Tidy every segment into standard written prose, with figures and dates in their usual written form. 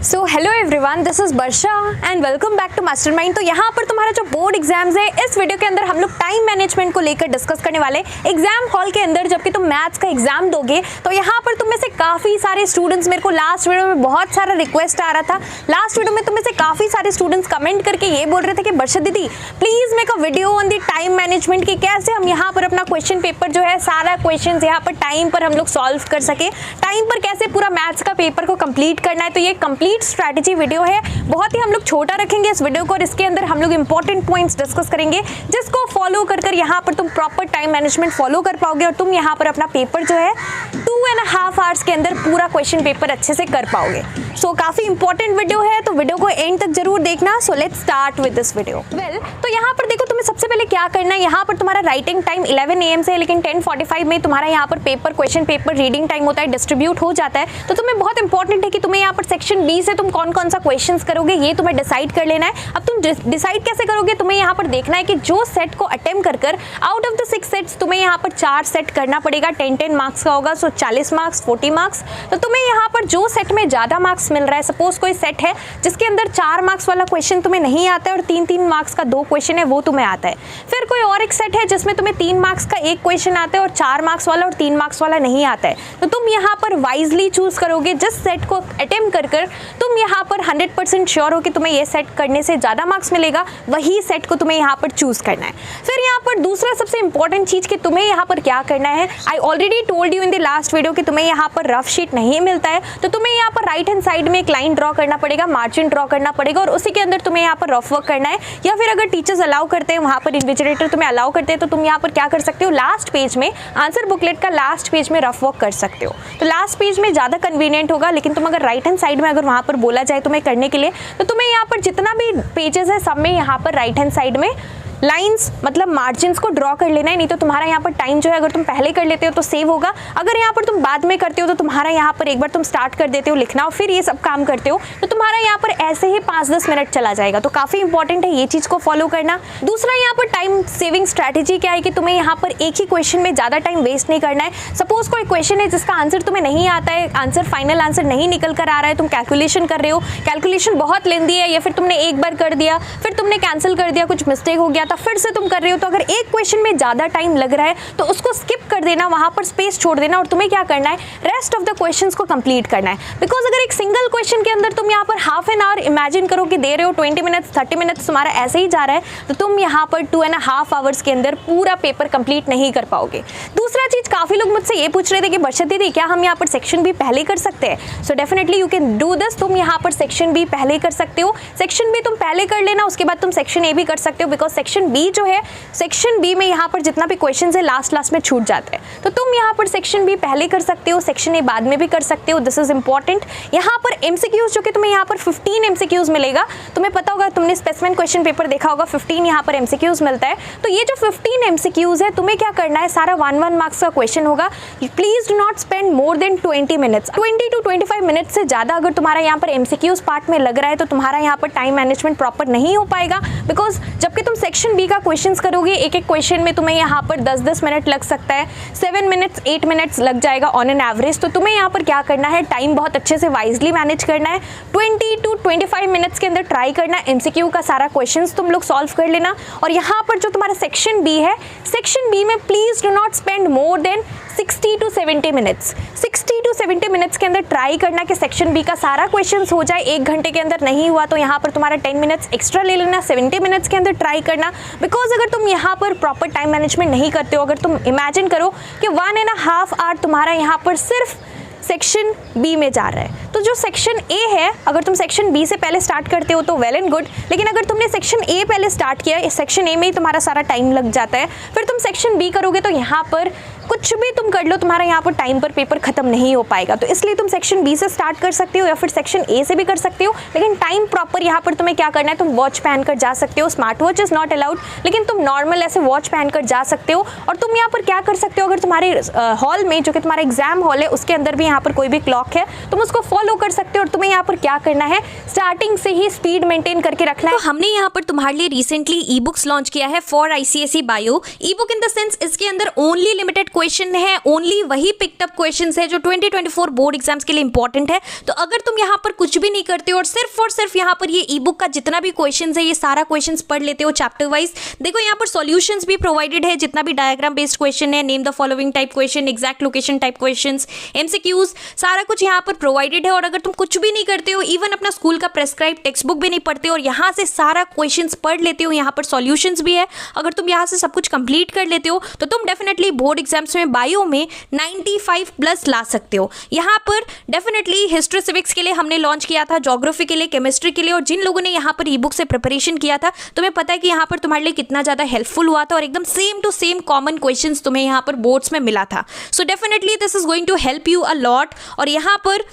So hello everyone, this is Varsha and welcome back to Mastermind. तो यहाँ पर तुम्हारा जो बोर्ड एग्जाम्स है, इस वीडियो के अंदर हम लोग टाइम मैनेजमेंट को लेकर डिस्कस करने वाले। एग्जाम हॉल के अंदर जबकि तुम मैथ्स का एग्जाम दोगे तो यहाँ पर तुम में से काफ़ी सारे स्टूडेंट्स, मेरे को लास्ट वीडियो में बहुत सारा रिक्वेस्ट आ रहा था। लास्ट वीडियो में तुम में से काफ़ी सारे स्टूडेंट्स कमेंट करके ये बोल रहे थे कि वर्षा दीदी please make a video on the time management की कैसे हम यहाँ पर अपना क्वेश्चन पेपर जो है, सारा क्वेश्चन यहाँ पर टाइम पर हम लोग सॉल्व कर सके, टाइम पर कैसे पूरा मैथ्स का पेपर को कंप्लीट करना है। तो ये कंप्लीट स्ट्रैटेजी वीडियो है, बहुत ही हम लोग छोटा रखेंगे इस वीडियो को और इसके अंदर हम लोग इंपॉर्टेंट पॉइंट्स डिस्कस करेंगे जिसको फॉलो कर यहाँ पर तुम प्रॉपर टाइम मैनेजमेंट फॉलो कर पाओगे और तुम यहाँ पर अपना पेपर जो है 2.5 आवर्स के अंदर पूरा क्वेश्चन पेपर अच्छे से कर पाओगे। सो काफ़ी इंपॉर्टेंट वीडियो है, तो वीडियो को एंड तक जरूर देखना। So let's start with this video. Well, तो यहाँ पर देखो तुम्हें सबसे पहले क्या करना है। यहाँ पर तुम्हारा राइटिंग टाइम 11 AM से है, लेकिन 10:45 में तुम्हारा यहाँ पर paper question paper reading time होता है, डिस्ट्रीब्यूट हो जाता है। तो तुम्हें बहुत इंपॉर्टेंट है कि तुम्हें यहाँ पर सेक्शन बी से तुम कौन कौन सा क्वेश्चन करोगे ये तुम्हें डिसाइड कर लेना है। अब तुम डिसाइड कैसे करोगे, तुम्हें यहाँ पर देखना है कि जो सेट को अटेम्प्ट कर आउट ऑफ द 6 सेट्स तुम्हें यहाँ पर 4 सेट करना पड़ेगा। 10-10 मार्क्स का होगा, सो 40 मार्क्स 40 मार्क्स। तो तुम्हें यहाँ पर जो सेट में ज़्यादा मार्क्स मिल रहा है, सपोज कोई सेट है जिसके अंदर 4 मार्क्स वाला क्वेश्चन तुम्हें नहीं आता है और 3-3 मार्क्स का 2 क्वेश्चन है वो तुम्हें आता है। फिर कोई और एक सेट है जिसमें तुम्हें 3 मार्क्स का 1 क्वेश्चन आता है और 4 मार्क्स वाला और 3 मार्क्स वाला नहीं आता है। तो तुम यहाँ पर वाइजली चूज करोगे जिस सेट को अटेम्प्ट कर तुम यहाँ पर 100% श्योर हो कि तुम्हें ये सेट करने से ज़्यादा मार्क्स मिलेगा, वही सेट को तुम्हें यहाँ पर चूज करना है। फिर यहाँ पर दूसरा सबसे इंपॉर्टेंट चीज़ कि तुम्हें यहाँ पर क्या करना है। I already told you in the last video कि तुम्हें यहाँ पर रफ शीट नहीं मिलता है, तो तुम्हें यहाँ पर राइट हैंड साइड में एक लाइन ड्रॉ करना पड़ेगा, मार्जिन ड्रॉ करना पड़ेगा और उसी के अंदर तुम्हें यहाँ पर रफ वर्क करना है। या फिर अगर टीचर्स अलाउ करते हैं, वहाँ पर इन्विजिलेटर तुम्हें अलाउ करते हैं, तो तुम यहाँ पर क्या कर सकते हो, लास्ट पेज में आंसर बुकलेट का लास्ट पेज में रफ वर्क कर सकते हो। तो लास्ट पेज में ज़्यादा कन्वीनियंट होगा, लेकिन तुम अगर राइट हैंड साइड में अगर वहाँ पर बोला जाए तुम्हें करने के लिए, तो तुम्हें यहाँ पर जितना भी पेजेस है सब में यहाँ पर राइट हैंड साइड में लाइंस मतलब मार्जिन्स को ड्रॉ कर लेना है। नहीं तो तुम्हारा यहाँ पर टाइम जो है अगर तुम पहले कर लेते हो तो सेव होगा, अगर यहाँ पर तुम बाद में करते हो तो तुम्हारा यहाँ पर एक बार तुम स्टार्ट कर देते हो लिखना और फिर ये सब काम करते हो तो तुम्हारा यहाँ पर ऐसे ही 5-10 मिनट चला जाएगा। तो काफ़ी इंपॉर्टेंट है ये चीज़ को फॉलो करना। दूसरा यहाँ पर टाइम सेविंग स्ट्रैटेजी क्या है कि तुम्हें यहाँ पर एक ही क्वेश्चन में ज़्यादा टाइम वेस्ट नहीं करना है। सपोज कोई क्वेश्चन है जिसका आंसर तुम्हें नहीं आता है, आंसर फाइनल आंसर नहीं निकल कर आ रहा है, तुम कैलकुलेशन कर रहे हो, कैलकुलेशन बहुत लेंदी है या फिर तुमने एक बार कर दिया फिर तुमने कैंसिल कर दिया, कुछ मिस्टेक हो गया था फिर से तुम कर रहे हो, तो अगर एक क्वेश्चन में ज्यादा टाइम लग रहा है तो उसको स्किप कर देना, वहां पर स्पेस छोड़ देना और तुम्हें क्या करना है, रेस्ट ऑफ द क्वेश्चंस को कंप्लीट करना है। बिकॉज अगर एक सिंगल क्वेश्चन के अंदर तुम यहाँ पर हाफ एन आवर इमेजिन करो कि दे रहे हो, 20 मिनट्स 30 मिनट्स तुम्हारा ऐसे ही जा रहा है, तो तुम यहाँ पर 2.5 आवर्स के अंदर पूरा पेपर कंप्लीट नहीं कर पाओगे। दूसरा चीज, काफी लोग मुझसे ये पूछ रहे थे कि वर्षा दीदी क्या हम यहाँ पर सेक्शन बी पहले कर सकते हैं। So definitely you can do this. तुम यहाँ पर सेक्शन बी पहले कर सकते हो, सेक्शन बी तुम पहले कर लेना, उसके बाद तुम सेक्शन ए भी कर सकते हो। बिकॉज सेक्शन बी जो है, सेक्शन बी में यहाँ पर जितना भी क्वेश्चन है लास्ट में छूट जाता है, तो तुम यहाँ पर सेक्शन बी पहले कर सकते हो, सेक्शन ए बाद में भी कर सकते हो। This is important. यहाँ पर एमसीक्यूज जो कि तुम्हें यहाँ पर 15 एमसीक्यूज मिलेगा, तुम्हें पता होगा, तुमने स्पेसिमेन क्वेश्चन पेपर देखा होगा, 15 यहाँ पर एमसीक्यूज मिलता है। तो ये जो 15 एमसीक्यूज है तुम्हें क्या करना है, सारा 1-1 मार्क्स का क्वेश्चन होगा। Please do not spend more than 20 minutes, 20 to 25 minutes से ज्यादा अगर तुम्हारा यहाँ पर एमसीक्यूज पार्ट में लग रहा है तो तुम्हारा यहाँ पर टाइम मैनेजमेंट प्रॉपर नहीं हो पाएगा। बिकॉज जबकि तुम सेक्शन बी का क्वेश्चन करोगे, एक एक क्वेश्चन में तुम्हें यहाँ पर 10-10 मिनट लग सकता है, 7 मिनट्स 8 मिनट्स लग जाएगा ऑन एन एवरेज। तो तुम्हें यहाँ पर क्या करना है, टाइम बहुत अच्छे से वाइजली मैनेज करना है। 20 to 25 मिनट्स के अंदर ट्राई करना है एमसीक्यू का सारा क्वेश्चंस तुम लोग सॉल्व कर लेना। और यहाँ पर जो तुम्हारा सेक्शन बी है, सेक्शन बी में please do not spend more than 60 to 70 minutes, 60 to 70 minutes के अंदर ट्राई करना कि सेक्शन बी का सारा क्वेश्चंस हो जाए। 1 घंटे के अंदर नहीं हुआ तो यहाँ पर तुम्हारा 10 मिनट्स एक्स्ट्रा ले लेना, 70 मिनट्स के अंदर ट्राई करना। बिकॉज अगर तुम यहाँ पर प्रॉपर टाइम मैनेजमेंट नहीं करते हो, अगर तुम इमेजिन करो कि 1.5 आवर तुम्हारा यहाँ पर सिर्फ सेक्शन बी में जा रहा है, तो जो सेक्शन ए है अगर तुम सेक्शन बी से पहले स्टार्ट करते हो तो वेल एंड गुड, लेकिन अगर तुमने सेक्शन ए पहले स्टार्ट किया, सेक्शन ए में ही तुम्हारा सारा टाइम लग जाता है, फिर तुम सेक्शन बी करोगे तो यहाँ पर कुछ भी तुम कर लो तुम्हारा यहाँ पर टाइम पर पेपर खत्म नहीं हो पाएगा। तो इसलिए तुम सेक्शन बी से स्टार्ट कर सकते हो या फिर सेक्शन ए से भी कर सकते हो, लेकिन टाइम प्रॉपर यहाँ पर तुम्हें क्या करना है, तुम वॉच पहन कर जा सकते हो, smart watch is not allowed, लेकिन तुम नॉर्मल ऐसे वॉच पहन कर जा सकते हो। और तुम यहाँ पर क्या कर सकते हो, अगर तुम्हारे हॉल में जो कि तुम्हारा एग्जाम हॉल है उसके अंदर भी यहाँ पर कोई भी क्लॉक है तुम उसको फॉलो कर सकते हो। और तुम्हें यहाँ पर क्या करना है, स्टार्टिंग से ही स्पीड मेंटेन करके रखना है। तो हमने यहाँ पर तुम्हारे लिए रिसेंटली ई बुक्स लॉन्च किया है for ICSE bio. E book in the sense इसके अंदर ओनली लिमिटेड क्वेश्चन है ओनली वही पिक्ड अप क्वेश्चंस है जो 2024 बोर्ड एग्जाम्स के लिए इंपॉर्टेंट है। तो अगर तुम यहाँ पर कुछ भी नहीं करते हो और सिर्फ यहाँ पर ये ई बुक का जितना भी क्वेश्चंस है ये सारा क्वेश्चंस पढ़ लेते हो चैप्टर वाइज, देखो यहाँ पर सॉल्यूशंस भी प्रोवाइडेड है, जितना भी डायग्राम बेस्ड क्वेश्चन है, name the following type question, exact location type questions, MCQs, सारा कुछ यहाँ पर प्रोवाइडेड है। और अगर तुम कुछ भी नहीं करते हो, इवन अपना स्कूल का प्रेस्क्राइब टेक्स्ट बुक भी नहीं पढ़ते हो और यहाँ से सारा क्वेश्चंस पढ़ लेते हो, यहाँ पर सॉल्यूशंस भी है, अगर तुम यहाँ से सब कुछ कंप्लीट कर लेते हो तो तुम डेफिनेटली बोर्ड एग्जाम्स में बायो में 95 प्लस ला सकते हो। यहाँ पर डेफिनेटली हिस्ट्री सिविक्स के लिए हमने लॉन्च किया था, ज्योग्राफी के लिए, केमिस्ट्री के लिए, और जिन लोगों ने यहाँ पर ई बुक से प्रिपरेशन किया था तुम्हें पता है कि यहाँ पर तुम्हारे लिए कितना ज़्यादा हेल्पफुल हुआ था और एकदम same to same common questions तुम्हें यहाँ पर बोर्ड्स में मिला था। So definitely this is going to help you a lot. और यहाँ पर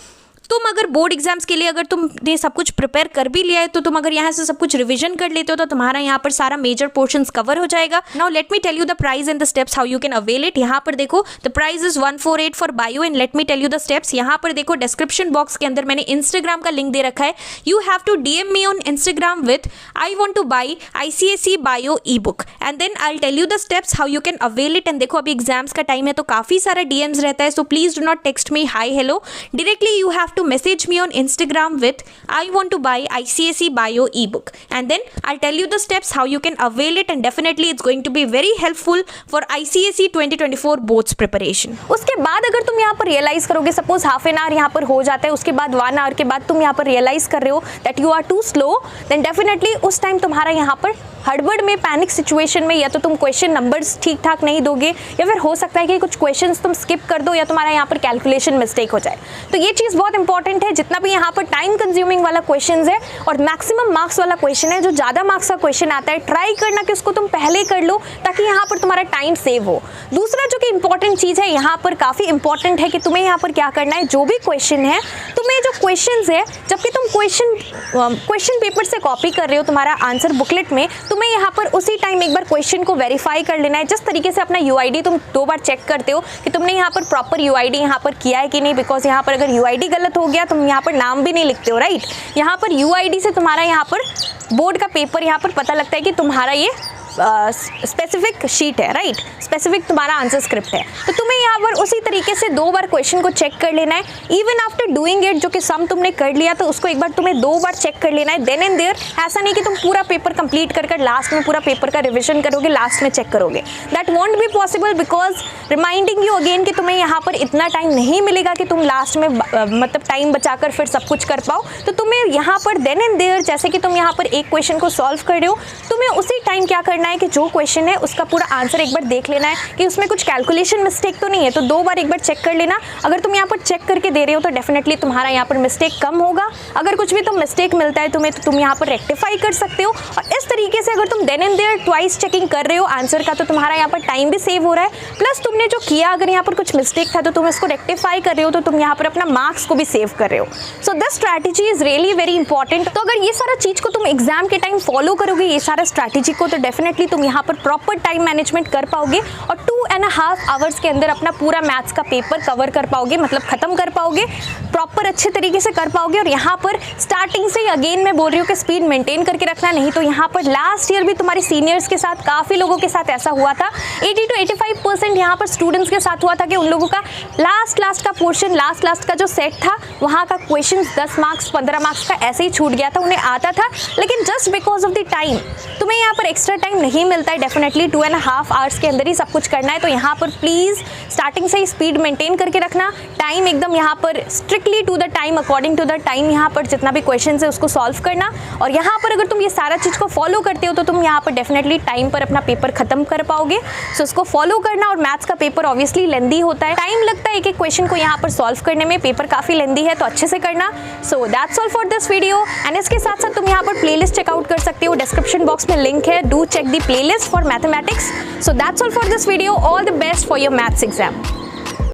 तुम अगर बोर्ड एग्जाम्स के लिए अगर तुमने सब कुछ प्रिपेयर कर भी लिया है तो तुम अगर यहाँ से सब कुछ रिवीजन कर लेते हो तो तुम्हारा यहाँ पर सारा मेजर पोर्शंस कवर हो जाएगा। Now let me tell you the price and the steps how you can avail it. यहाँ पर देखो the price is 148 for bio and let me tell you the steps. यहाँ पर देखो डिस्क्रिप्शन बॉक्स के अंदर मैंने इंस्टाग्राम का लिंक दे रखा है। यू हैव टू DM मी on Instagram with I want to buy ICSE bio e book and then I tell you the steps how you can avail it. And देखो अभी एग्जाम्स का time है तो काफी सारा DMs रहता है, so please do not text me hi hello, directly you have to message me on Instagram with I want to buy ICSE bio ebook and then I'll tell you the steps how you can avail it and definitely it's going to be very helpful for ICSE 2024 boards preparation। उसके बाद अगर तुम यहाँ पर realise करोगे, suppose half an hour यहाँ पर हो जाता है, उसके बाद 1 आवर के बाद तुम यहाँ पर रियलाइज कर रहे हो that you are too slow, देन डेफिनेटली उस टाइम तुम्हारा यहाँ पर हड़बड़ में, पैनिक सिचुएशन में या तो तुम क्वेश्चन नंबर्स ठीक ठाक नहीं दोगे या फिर हो सकता है कि कुछ क्वेश्चंस तुम स्किप कर दो या तुम्हारा यहाँ पर कैलकुलेशन मिस्टेक हो जाए। तो ये चीज़ बहुत इंपॉर्टेंट है। जितना भी यहाँ पर टाइम कंज्यूमिंग वाला क्वेश्चन है और मैक्सिमम मार्क्स वाला क्वेश्चन है, जो ज़्यादा मार्क्स का क्वेश्चन आता है, ट्राई करना कि उसको तुम पहले कर लो ताकि यहाँ पर तुम्हारा टाइम सेव हो। दूसरा जो कि इंपॉर्टेंट चीज़ है यहाँ पर, काफ़ी इंपॉर्टेंट है कि तुम्हें यहाँ पर क्या करना है, जो भी क्वेश्चन है तुम्हें जो क्वेश्चन है, जबकि तुम क्वेश्चन पेपर से कॉपी कर रहे हो तुम्हारा आंसर बुकलेट में, तुम्हें यहाँ पर उसी टाइम एक बार क्वेश्चन को वेरीफाई कर लेना है। जिस तरीके से अपना UID तुम 2 बार चेक करते हो कि तुमने यहाँ पर प्रॉपर UID यहाँ पर किया है कि नहीं, बिकॉज यहाँ पर अगर UID गलत हो गया तुम यहाँ पर नाम भी नहीं लिखते हो, राइट। यहाँ पर UID से तुम्हारा यहाँ पर बोर्ड का पेपर यहाँ पर पता लगता है कि तुम्हारा ये स्पेसिफिक शीट है, राइट, स्पेसिफिक तुम्हारा आंसर स्क्रिप्ट है। तो तुम्हें यहाँ पर उसी तरीके से 2 बार क्वेश्चन को चेक कर लेना है। इवन आफ्टर डूइंग इट, जो कि सम तुमने कर लिया तो उसको एक बार तुम्हें 2 बार चेक कर लेना है, देन एंड देयर। ऐसा नहीं कि तुम पूरा पेपर कंप्लीट कर लास्ट में पूरा पेपर का रिविजन करोगे, लास्ट में चेक करोगे, that want be possible, because reminding you again कि तुम्हें यहाँ पर इतना टाइम नहीं मिलेगा कि तुम लास्ट में मतलब टाइम बचाकर फिर सब कुछ कर पाओ। तो तुम्हें यहाँ पर देन एंड देयर, जैसे कि तुम यहाँ पर एक क्वेश्चन को सॉल्व कर रहे हो, तुम्हें उसी टाइम क्या करना है कि जो क्वेश्चन है उसका पूरा आंसर एक बार देख लेना है कि उसमें कुछ कैलकुलेशन मिस्टेक तो नहीं है, तो 2 बार एक बार चेक कर लेना। अगर तुम यहाँ पर चेक करके दे रहे हो तो डेफिनेटली तुम्हारा यहाँ पर मिस्टेक कम होगा। अगर कुछ भी तुम मिस्टेक मिलता है तुम्हें तो तुम यहाँ पर रेक्टिफाई कर सकते हो। और इस तरीके से अगर तुम then and there twice checking कर रहे हो आंसर का, तो तुम्हारा यहाँ पर टाइम भी सेव हो रहा है, प्लस तुमने जो किया अगर यहाँ पर कुछ मिस्टेक था तो तुम इसको रेक्टिफाई कर रहे हो, तो तुम यहाँ पर अपना मार्क्स को भी सेव कर रहे हो। So this strategy is really very important. तो अगर ये सारा चीज को तुम एग्जाम के टाइम फॉलो करोगे, ये सारा स्ट्रैटेजी को, तो डेफिनेटली तुम यहाँ पर प्रॉपर टाइम मैनेजमेंट कर पाओगे और 2.5 आवर्स के अंदर अपना पूरा मैथ्स का पेपर कवर कर पाओगे, मतलब खत्म कर पाओगे, प्रॉपर अच्छे तरीके से कर पाओगे। और यहाँ पर स्टार्टिंग से ही अगेन मैं बोल रही हूँ कि स्पीड मेंटेन करके रखना, नहीं तो यहाँ पर लास्ट ईयर भी तुम्हारे सीनियर्स के साथ काफ़ी लोगों के साथ ऐसा हुआ था। 80 to 85% यहाँ पर स्टूडेंट्स के साथ हुआ था कि उन लोगों का लास्ट का पोर्शन, लास्ट का जो सेट था वहाँ का क्वेश्चन 10 मार्क्स 15 मार्क्स का ऐसे ही छूट गया था, उन्हें आता था, लेकिन just because of the time तुम्हें यहाँ पर एक्स्ट्रा टाइम नहीं मिलता है। डेफिनेटली 2.5 आवर्स के अंदर ही सब कुछ करना है, तो यहाँ पर प्लीज़ स्टार्टिंग से ही स्पीड मेंटेन करके रखना, टाइम एकदम यहाँ पर strictly to the time, according to the time यहाँ पर जितना भी क्वेश्चन है उसको सॉल्व करना। और यहाँ पर अगर तुम ये सारा चीज़ को फॉलो करते हो तो तुम यहाँ पर डेफिनेटली टाइम पर अपना पेपर खत्म कर पाओगे। सो उसको फॉलो करना। और मैथ्स का पेपर ऑब्वियसली लेंदी होता है, टाइम लगता है एक क्वेश्चन को यहाँ पर सॉल्व करने में, पेपर काफ़ी लेंदी है, तो अच्छे से करना। So that's all for this video. And इसके साथ साथ तुम यहाँ पर प्लेलिस्ट चेकआउट कर सकते हो, डिस्क्रिप्शन बॉक्स में लिंक है, do check the playlist for mathematics. So that's all for this video. All the best for your maths exam.